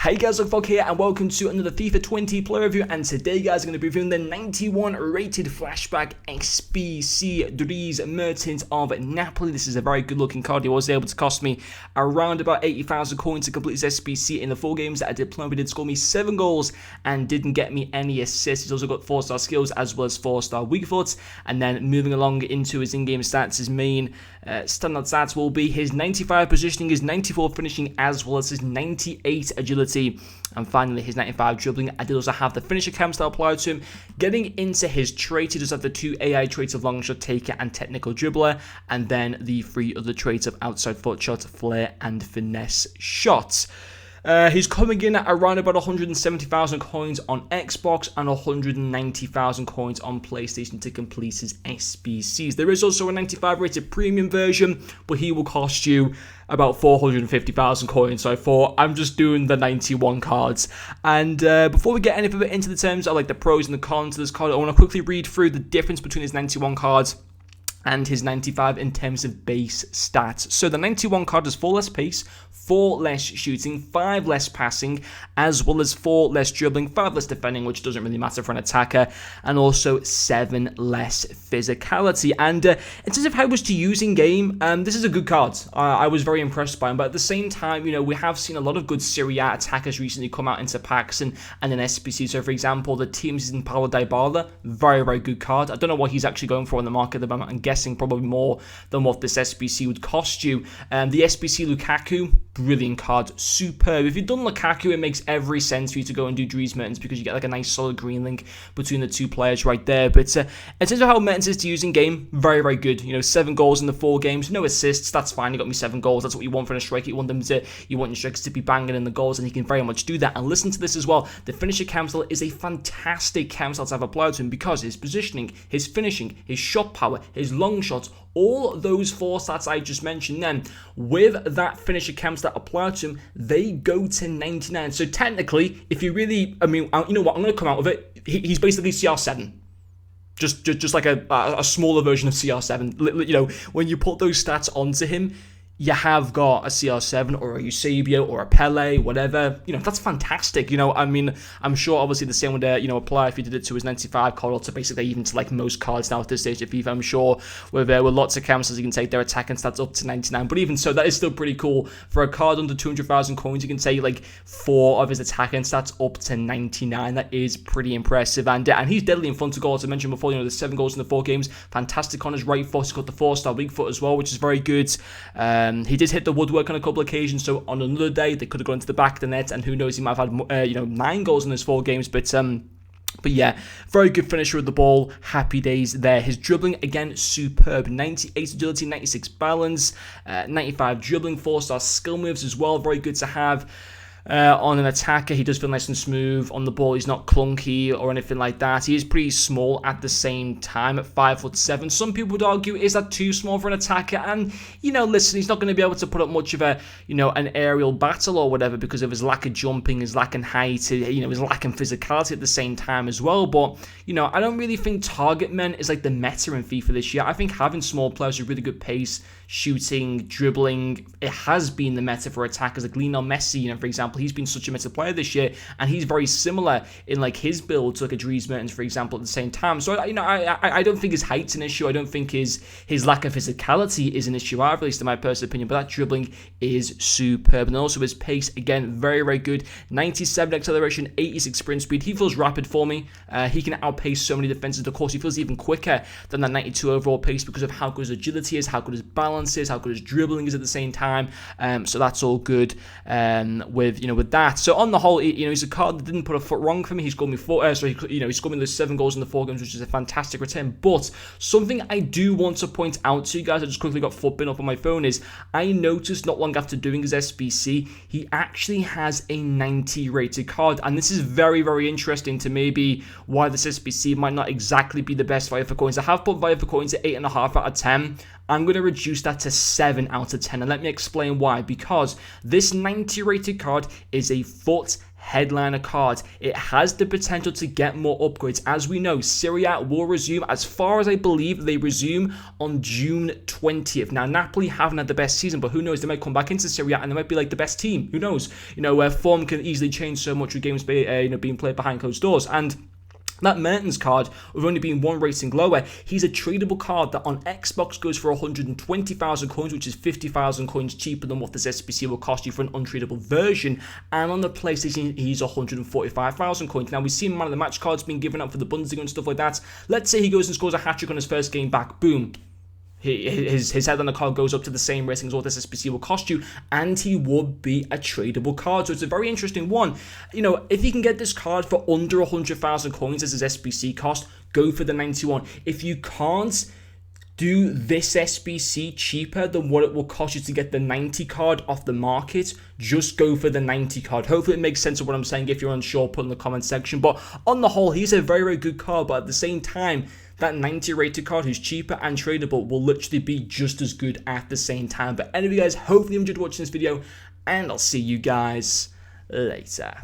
Hey guys, Fogg here and welcome to another FIFA 20 player review, and today guys I'm going to be reviewing the 91 rated Flashback XBC Dries Mertens of Napoli. This is a very good looking card. He was able to cost me around about 80,000 coins to complete his SBC in the 4 games that I did play. He did score me 7 goals and didn't get me any assists. He's also got 4-star skills as well as 4-star weak foot. And then moving along into his in-game stats, his main standout stats will be his 95 positioning, his 94 finishing, as well as his 98 agility, and finally his 95 dribbling. I did also have the finisher camps that applied to him. Getting into his traits, he does have the 2 AI traits of long shot taker and technical dribbler, and then the 3 other traits of outside foot shot, flair, and finesse shots. He's coming in at around about 170,000 coins on Xbox and 190,000 coins on PlayStation to complete his SBCs. There is also a 95 rated premium version, but he will cost you about 450,000 coins. So I thought I'm just doing the 91 cards. And before we get any further into the terms of like the pros and the cons of this card, I want to quickly read through the difference between his 91 cards and his 95 in terms of base stats. So the 91 card has 4 less pace, 4 less shooting, 5 less passing, as well as 4 less dribbling, 5 less defending, which doesn't really matter for an attacker, and also 7 less physicality. And in terms of how it was to use in game, this is a good card. I was very impressed by him, but at the same time, you know, we have seen a lot of good Serie A attackers recently come out into packs and an SBC. So for example, the teams in Paulo Dybala, very good card. I don't know what he's actually going for in the market at the moment. I'm guessing probably more than what this SBC would cost you. The SBC Lukaku, brilliant card, superb. If you've done Lukaku, it makes every sense for you to go and do Dries Mertens because you get like a nice solid green link between the 2 players right there. But in terms of how Mertens is to use in game, very good. You know, 7 goals in the 4 games, no assists. That's fine. You got me 7 goals. That's what you want from a striker. You want your strikers to be banging in the goals, and he can very much do that. And listen to this as well. The finisher council is a fantastic council to have applied to him because his positioning, his finishing, his shot power, his long shots, all those 4 stats I just mentioned then, with that finisher camps that apply to him, they go to 99. So technically, if you really, I mean, you know what, I'm going to come out with it. He's basically CR7. Just like a smaller version of CR7. You know, when you put those stats onto him, you have got a CR7 or a Eusebio or a Pele, whatever. You know, that's fantastic. You know, I mean, I'm sure obviously the same would, apply if you did it to his 95 card, or to basically even to like most cards now at this stage of FIFA. I'm sure with lots of councils, you can take their attacking stats up to 99. But even so, that is still pretty cool. For a card under 200,000 coins, you can take like 4 of his attacking stats up to 99. That is pretty impressive. And he's deadly in front of goal. As I mentioned before, you know, there's 7 goals in the 4 games. Fantastic on his right foot. He's got the 4-star weak foot as well, which is very good. He did hit the woodwork on a couple of occasions, so on another day they could have gone to the back of the net, and who knows, he might have had 9 goals in those 4 games. But yeah, very good finisher of the ball. Happy days there. His dribbling, again, superb. 98 agility, 96 balance, 95 dribbling, 4-star skill moves as well. Very good to have. On an attacker, he does feel nice and smooth on the ball. He's not clunky or anything like that. He is pretty small at the same time at 5'7". Some people would argue, is that too small for an attacker? And, you know, listen, he's not going to be able to put up much of a, an aerial battle or whatever because of his lack of jumping, his lack of height, his lack of physicality at the same time as well. But, I don't really think target men is like the meta in FIFA this year. I think having small players with really good pace, shooting, dribbling, it has been the meta for attackers like Lionel Messi, for example. He's been such a meta player this year, and he's very similar in like his build to like a Dries Mertens, for example, at the same time. So I don't think his height's an issue. I don't think his lack of physicality is an issue either, at least in my personal opinion. But that dribbling is superb, and also his pace, again, very good. 97 acceleration, 86 sprint speed. He feels rapid for me. He can outpace so many defenses. Of course, he feels even quicker than that 92 overall pace because of how good his agility is, how good his balance is, how good his dribbling is at the same time. So that's all good with that. So on the whole, he's a card that didn't put a foot wrong for me. He scored me he scored me those 7 goals in the 4 games, which is a fantastic return. But something I do want to point out to you guys, I just quickly got footbin up on my phone, is I noticed not long after doing his SBC, he actually has a 90 rated card, and this is very interesting to maybe why this SBC might not exactly be the best value for coins. I have put value for coins at 8.5 out of 10. I'm going to reduce that to 7 out of 10. And let me explain why. Because this 90 rated card is a FUT headliner card. It has the potential to get more upgrades. As we know, Serie A will resume, as far as I believe, they resume on June 20th. Now, Napoli haven't had the best season, but who knows? They might come back into Serie A and they might be like the best team. Who knows? Where form can easily change so much with games being played behind closed doors. And that Mertens card, with only being 1 rating lower, he's a tradable card that on Xbox goes for 120,000 coins, which is 50,000 coins cheaper than what this SBC will cost you for an untradable version. And on the PlayStation, he's 145,000 coins. Now, we've seen man of the match cards being given up for the Bundesliga and stuff like that. Let's say he goes and scores a hat-trick on his first game back. Boom. His head on the card goes up to the same rating as what this SBC will cost you, and he would be a tradable card. So it's a very interesting one. If you can get this card for under 100,000 coins as his SBC cost, go for the 91. If you can't do this SBC cheaper than what it will cost you to get the 90 card off the market, just go for the 90 card. Hopefully it makes sense of what I'm saying. If you're unsure, put in the comment section. But on the whole, he's a very, very good card. But at the same time, that 90 rated card who's cheaper and tradable will literally be just as good at the same time. But anyway, guys, hopefully you enjoyed watching this video, and I'll see you guys later.